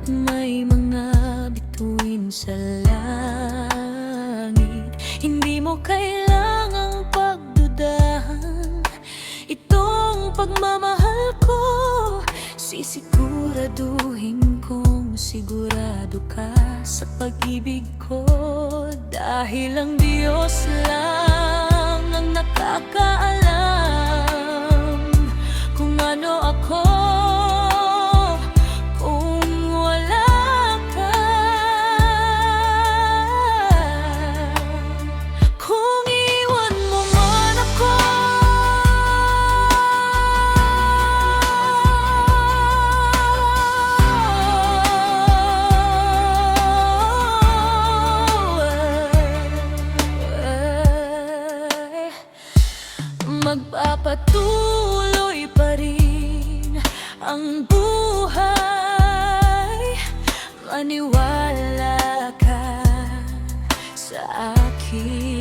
May mga bituin sa langit, hindi mo kailangang pagdudahan. Itong pagmamahal ko, sisiguraduhin kong sigurado ka sa pag-ibig ko. Dahil ang Diyos lang ang nakakaalam kung ano ako kung wala ka. Kung iwan mo man ako, magpapatuloy pa rin ang buhay. Maniwala ka sa akin.